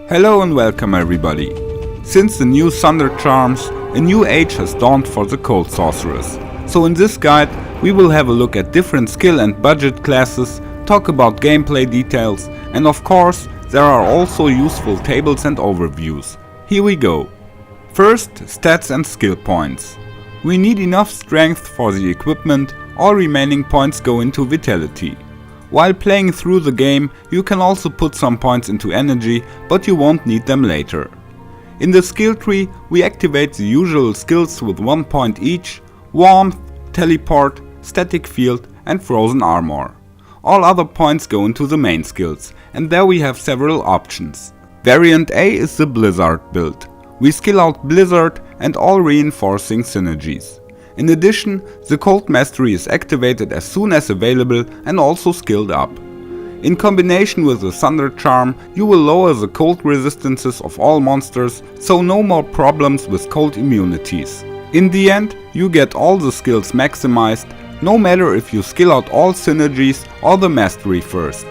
Hello and welcome everybody. Since the new Thunder Charms, a new age has dawned for the Cold Sorceress. So in this guide we will have a look at different skill and budget classes, talk about gameplay details, and of course there are also useful tables and overviews. Here we go. First, stats and skill points. We need enough strength for the equipment, all remaining points go into vitality. While playing through the game, you can also put some points into energy, but you won't need them later. In the skill tree, we activate the usual skills with 1 point each: Warmth, Teleport, Static Field and Frozen Armor. All other points go into the main skills, and there we have several options. Variant A is the Blizzard build. We skill out Blizzard and all reinforcing synergies. In addition, the Cold Mastery is activated as soon as available and also skilled up. In combination with the Thunder Charm, you will lower the cold resistances of all monsters, so no more problems with cold immunities. In the end, you get all the skills maximized, no matter if you skill out all synergies or the Mastery first.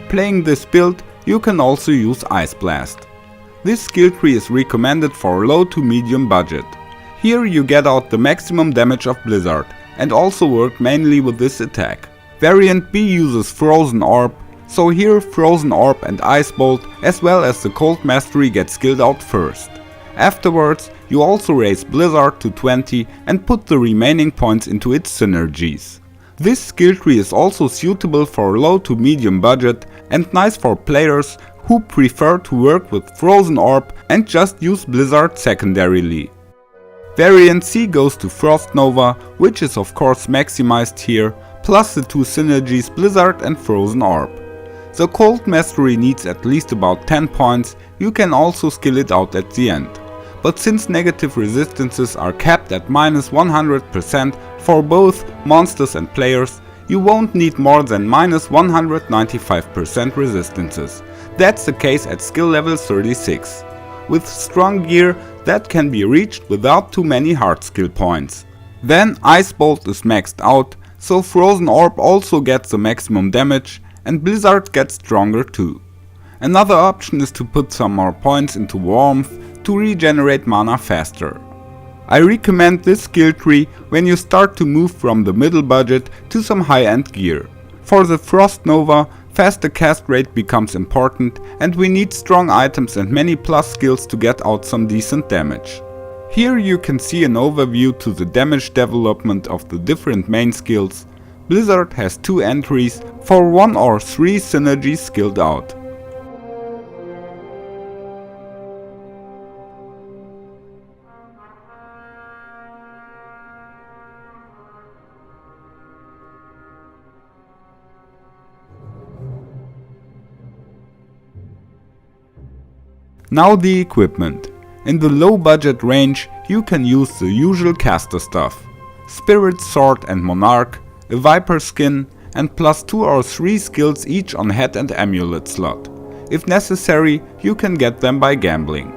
Playing this build, you can also use Ice Blast. This skill tree is recommended for low to medium budget. Here you get out the maximum damage of Blizzard and also work mainly with this attack. Variant B uses Frozen Orb, so here Frozen Orb and Ice Bolt as well as the Cold Mastery get skilled out first. Afterwards you also raise Blizzard to 20 and put the remaining points into its synergies. This skill tree is also suitable for low to medium budget and nice for players who prefer to work with Frozen Orb and just use Blizzard secondarily. Variant C goes to Frost Nova, which is of course maximized here, plus the two synergies Blizzard and Frozen Orb. The Cold Mastery needs at least about 10 points, you can also skill it out at the end. But since negative resistances are capped at minus 100% for both monsters and players, you won't need more than minus 195% resistances. That's the case at skill level 36. With strong gear, that can be reached without too many hard skill points. Then Ice Bolt is maxed out, so Frozen Orb also gets the maximum damage and Blizzard gets stronger too. Another option is to put some more points into Warmth to regenerate mana faster. I recommend this skill tree when you start to move from the middle budget to some high-end gear. For the Frost Nova, faster cast rate becomes important and we need strong items and many plus skills to get out some decent damage. Here you can see an overview to the damage development of the different main skills. Blizzard has 2 entries for 1 or 3 synergies skilled out. Now the equipment. In the low budget range you can use the usual caster stuff. Spirit Sword and Monarch, a Viper skin and plus 2 or 3 skills each on head and amulet slot. If necessary you can get them by gambling.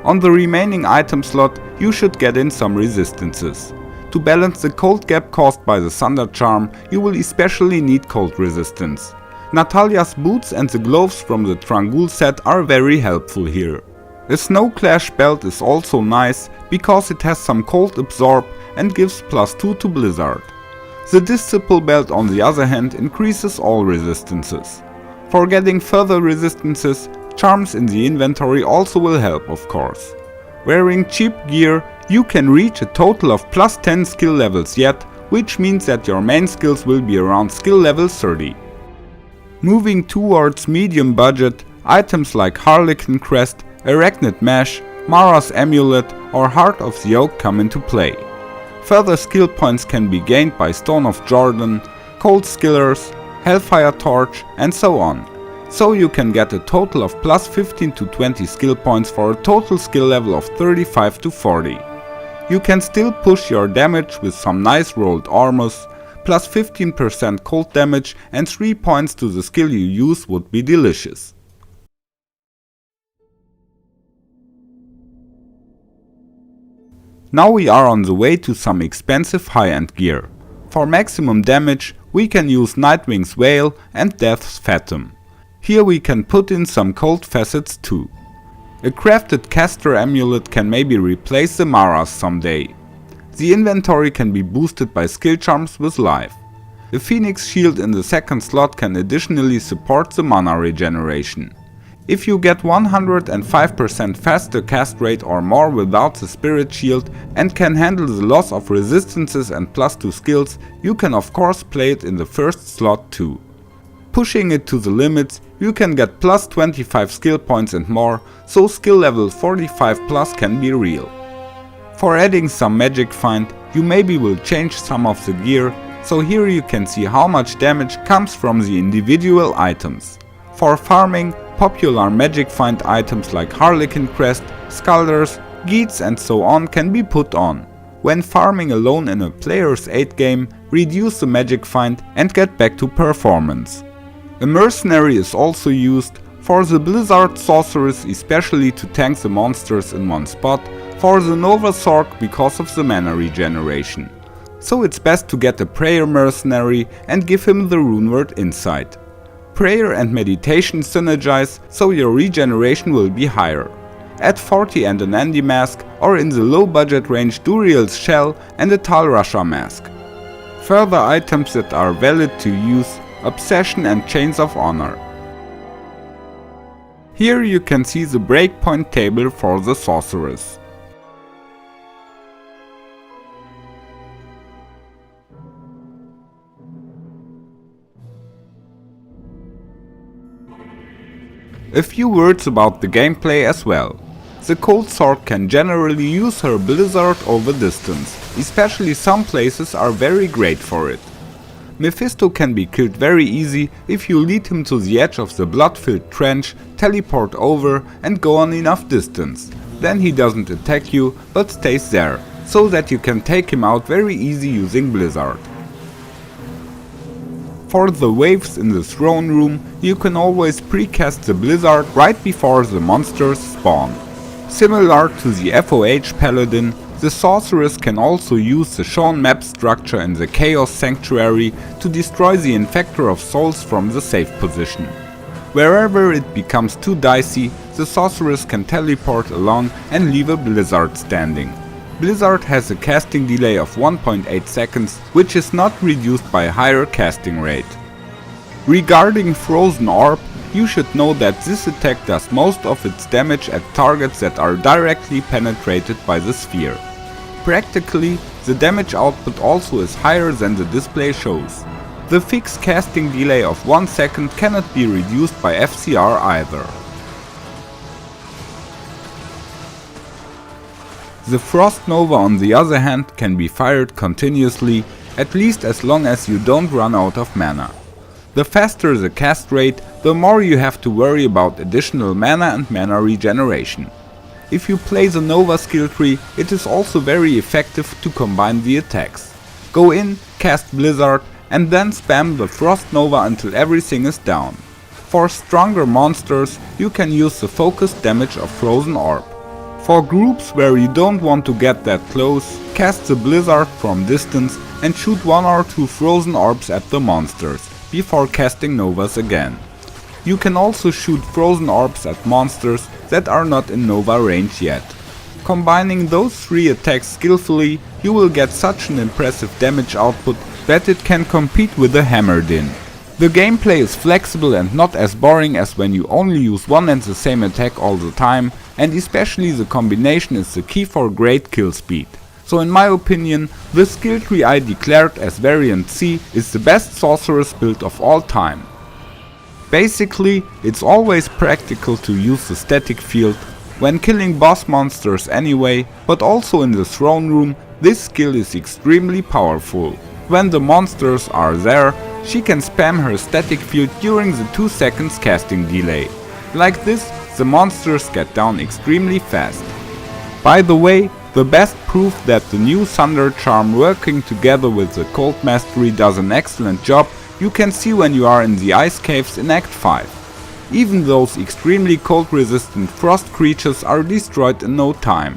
On the remaining item slot you should get in some resistances. To balance the cold gap caused by the Thunder Charm you will especially need cold resistance. Natalia's boots and the gloves from the Trangul set are very helpful here. The Snow Clash belt is also nice because it has some cold absorb and gives plus 2 to Blizzard. The Disciple belt on the other hand increases all resistances. For getting further resistances, charms in the inventory also will help of course. Wearing cheap gear you can reach a total of plus 10 skill levels yet, which means that your main skills will be around skill level 30. Moving towards medium budget, items like Harlequin Crest, Arachnid Mesh, Mara's Amulet or Heart of the Oak come into play. Further skill points can be gained by Stone of Jordan, Cold Skillers, Hellfire Torch and so on. So you can get a total of plus 15 to 20 skill points for a total skill level of 35 to 40. You can still push your damage with some nice rolled armors. Plus 15% cold damage and 3 points to the skill you use would be delicious. Now we are on the way to some expensive high-end gear. For maximum damage we can use Nightwing's Veil and Death's Phantom. Here we can put in some cold facets too. A crafted caster amulet can maybe replace the Maras someday. The inventory can be boosted by skill charms with life. A Phoenix shield in the second slot can additionally support the mana regeneration. If you get 105% faster cast rate or more without the spirit shield and can handle the loss of resistances and +2 skills, you can of course play it in the first slot too. Pushing it to the limits, you can get +25 skill points and more, so skill level 45 plus can be real. For adding some magic find, you maybe will change some of the gear, so here you can see how much damage comes from the individual items. For farming, popular magic find items like Harlequin Crest, Scalders, Geats and so on can be put on. When farming alone in a player's 8 game, reduce the magic find and get back to performance. A mercenary is also used for the Blizzard Sorceress, especially to tank the monsters in one spot, for the Nova Sorc because of the mana regeneration. So it's best to get a prayer mercenary and give him the runeword insight. Prayer and meditation synergize, so your regeneration will be higher. Add 40 and an Andy mask, or in the low budget range Duriel's shell and a Tal Rasha mask. Further items that are valid to use: Obsession and Chains of Honor. Here you can see the breakpoint table for the Sorceress. A few words about the gameplay as well. The Cold Sorc can generally use her Blizzard over distance, especially some places are very great for it. Mephisto can be killed very easy if you lead him to the edge of the blood-filled trench, teleport over and go on enough distance. Then he doesn't attack you but stays there, so that you can take him out very easy using Blizzard. For the waves in the throne room, you can always precast the Blizzard right before the monsters spawn. Similar to the FOH Paladin, the Sorceress can also use the shown map structure in the Chaos Sanctuary to destroy the Infector of Souls from the safe position. Wherever it becomes too dicey, the Sorceress can teleport along and leave a Blizzard standing. Blizzard has a casting delay of 1.8 seconds, which is not reduced by a higher casting rate. Regarding Frozen Orb, you should know that this attack does most of its damage at targets that are directly penetrated by the sphere. Practically, the damage output also is higher than the display shows. The fixed casting delay of 1 second cannot be reduced by FCR either. The Frost Nova on the other hand can be fired continuously, at least as long as you don't run out of mana. The faster the cast rate, the more you have to worry about additional mana and mana regeneration. If you play the Nova skill tree, it is also very effective to combine the attacks. Go in, cast Blizzard and then spam the Frost Nova until everything is down. For stronger monsters, you can use the focused damage of Frozen Orb. For groups where you don't want to get that close, cast the Blizzard from distance and shoot 1 or 2 Frozen Orbs at the monsters, before casting Novas again. You can also shoot Frozen Orbs at monsters that are not in Nova range yet. Combining those 3 attacks skillfully, you will get such an impressive damage output that it can compete with the Hammered In. The gameplay is flexible and not as boring as when you only use one and the same attack all the time, and especially the combination is the key for great kill speed. So in my opinion, the skill tree I declared as variant C is the best Sorceress build of all time. Basically, it's always practical to use the static field when killing boss monsters anyway, but also in the throne room this skill is extremely powerful. When the monsters are there, she can spam her static field during the 2 seconds casting delay. Like this, the monsters get down extremely fast. By the way, the best proof that the new Thunder Charm working together with the Cold Mastery does an excellent job you can see when you are in the ice caves in Act 5. Even those extremely cold resistant frost creatures are destroyed in no time.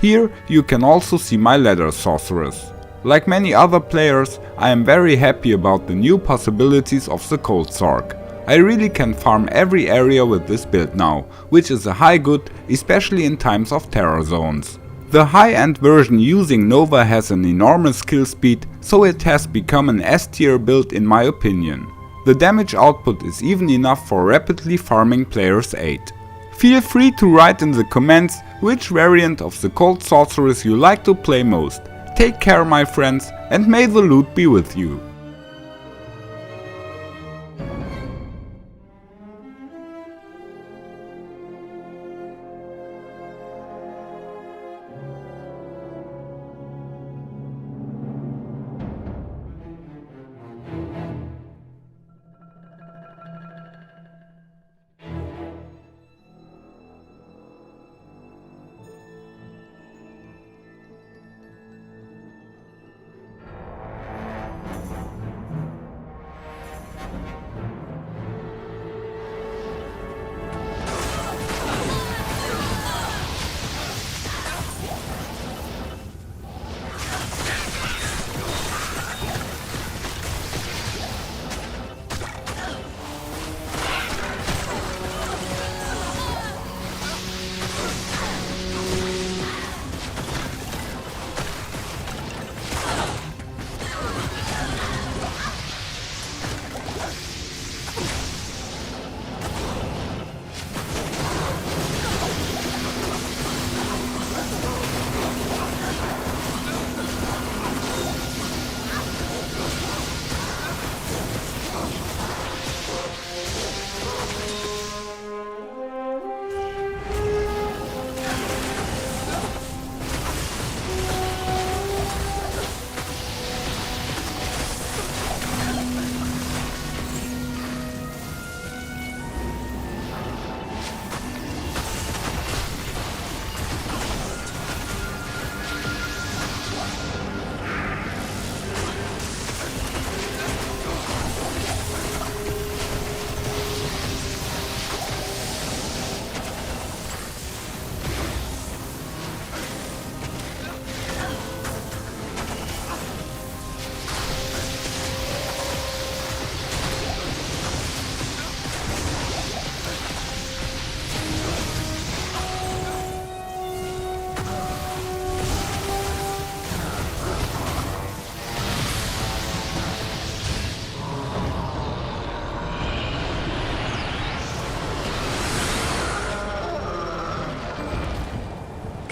Here you can also see my ladder Sorceress. Like many other players, I am very happy about the new possibilities of the cold Sorc. I really can farm every area with this build now, which is a high good, especially in times of terror zones. The high-end version using Nova has an enormous kill speed, so it has become an S-tier build in my opinion. The damage output is even enough for rapidly farming players 8. Feel free to write in the comments which variant of the cold Sorceress you like to play most. Take care my friends, and may the loot be with you.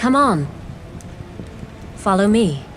Come on. Follow me.